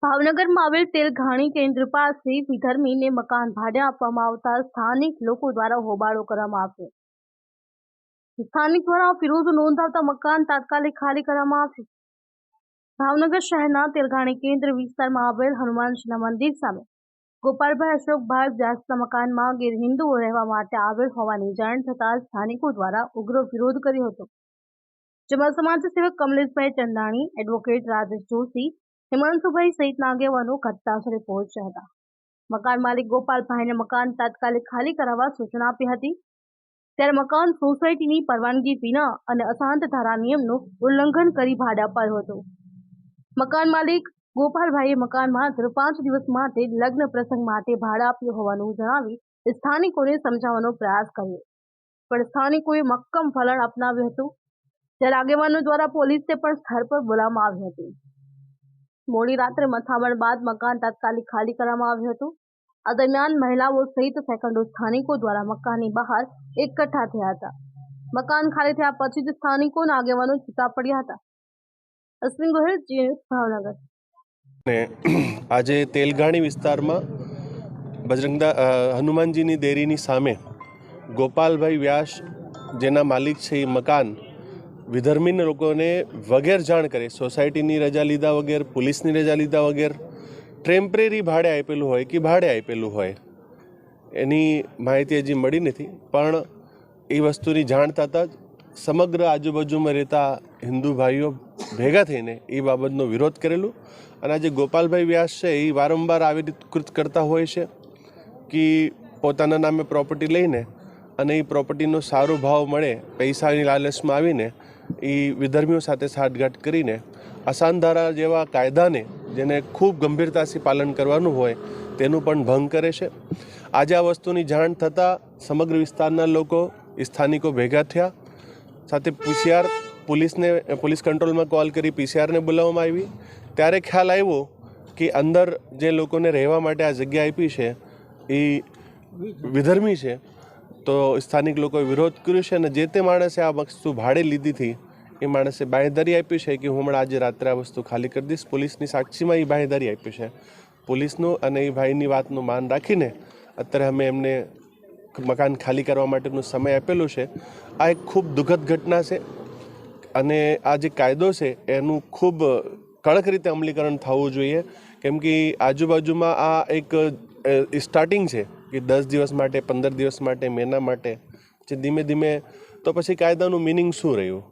ભાવનગરમાં આવેલ તેલઘાણી કેન્દ્ર પાસે વિધર્મીને મકાન ભાડે આપવામાં આવતા સ્થાનિક લોકો દ્વારા હોબાળો કરવામાં આવ્યો. સ્થાનિક દ્વારા વિરોધ નોંધાવતા મકાન તાત્કાલિક ખાલી કરવામાં આવ્યું. ભાવનગર શહેરના તેલઘાણી કેન્દ્ર વિસ્તારમાં આવેલ હનુમાનજીના મંદિર સામે ગોપાલભાઈ અશોકભાઈ વ્યાસના મકાનમાં ગેરહિન્દુઓ રહેવા માટે આવેલ હોવાની જાણ થતાં સ્થાનિકો દ્વારા ઉગ્ર વિરોધ કર્યો હતો, જેમાં સમાજ સેવક કમલેશભાઈ ચંદાણી, એડવોકેટ રાજેશ જોશી, હિમાંશુભાઈ સહિતના આગેવાનો ઘટનાસ્થળે પહોંચ્યા હતા. મકાન માલિક ગોપાલભાઈને મકાન તાત્કાલિક ખાલી કરાવવા સૂચના આપી હતી, ત્યારે મકાન સોસાયટીની પરવાનગી વિના અને અશાંત ધારા નિયમનું ઉલ્લંઘન કરી ભાડે અપાયું હતું. મકાન માલિક ગોપાલભાઈએ મકાન માત્ર 5 દિવસ માટે લગ્ન પ્રસંગ માટે ભાડે આપ્યું હોવાનું જણાવી સ્થાનિકોને સમજાવવાનો પ્રયાસ કર્યો, પણ સ્થાનિકોએ મક્કમ વલણ અપનાવ્યું હતું. ત્યારે આગેવાનો દ્વારા પોલીસને પણ સ્થળ પર બોલાવવામાં આવી હતી. મોડી રાત્રે મથામણ બાદ મકાન તાત્કાલિક ખાલી કરવામાં આવ્યું હતું. આ દરમિયાન મહિલાઓ સહિત સેંકડો સ્થાનિકો દ્વારા મકાનની બહાર એકઠા થયા હતા. મકાન ખાલી થયા પછી જ સ્થાનિકો અને આગેવાનો છૂટા પડ્યા હતા. અશ્વિન ગોહિલ, જી ન્યૂઝ, ભાવનગર. આજે તેલઘાણી વિસ્તારમાં હનુમાનજીની દેરીની સામે ગોપાલભાઈ વ્યાસ જેના માલિક છે એ મકાન વિધર્મી લોકોને વગેર જાણ કરે, સોસાયટીની રજા લીધા વગેર, પોલીસની રજા લીધા વગેર ટેમ્પરરી ભાડે આપેલું હોય કે ભાડે આપેલું હોય એની માહિતી હજી મળી નથી. પણ એ વસ્તુની જાણ થતાં જ સમગ્ર આજુબાજુમાં રહેતા હિન્દુ ભાઈઓ ભેગા થઈને એ બાબતનો વિરોધ કરેલું. અને આજે ગોપાલભાઈ વ્યાસ છે એ વારંવાર આવી રીતે કૃત કરતા હોય છે કે પોતાના નામે પ્રોપર્ટી લઈને અને એ પ્રોપર્ટીનો સારો ભાવ મળે પૈસાની લાલચમાં આવીને એ વિધર્મીઓ સાથે સાઠગાંઠ કરીને અશાંતધારા જેવા કાયદાને જેને ખૂબ ગંભીરતાથી પાલન કરવાનું હોય તેનું પણ ભંગ કરે છે. આજે આ વસ્તુની જાણ થતાં સમગ્ર વિસ્તારના લોકો સ્થાનિકો ભેગા થયા. સાથે પોલીસ કંટ્રોલમાં કોલ કરી પીસીઆરને બોલાવવામાં આવી. ત્યારે ખ્યાલ આવ્યો કે અંદર જે લોકોને રહેવા માટે આ જગ્યા આપી છે એ વિધર્મી છે. તો સ્થાનિક લોકોએ વિરોધ કર્યો છે અને જે તે માણસે આ વસ્તુ ભાડે લીધી હતી એ માણસે બાંહેધરી આપી છે કે હું હમણાં આજે રાત્રે આ વસ્તુ ખાલી કરી દઈશ. પોલીસની સાક્ષીમાં એ બાંહેધરી આપી છે. પોલીસનું અને એ ભાઈની વાતનું માન રાખીને અત્યારે અમે એમને મકાન ખાલી કરવા માટેનો સમય આપેલો છે. આ એક ખૂબ દુઃખદ ઘટના છે અને આ જે કાયદો છે એનું ખૂબ કડક રીતે અમલીકરણ થવું જોઈએ, કેમ કે આજુબાજુમાં આ એક સ્ટાર્ટિંગ છે કે 10 દિવસ માટે, 15 દિવસ માટે, મહિના માટે, પછી ધીમે ધીમે તો પછી કાયદાનું મિનિંગ શું રહ્યું?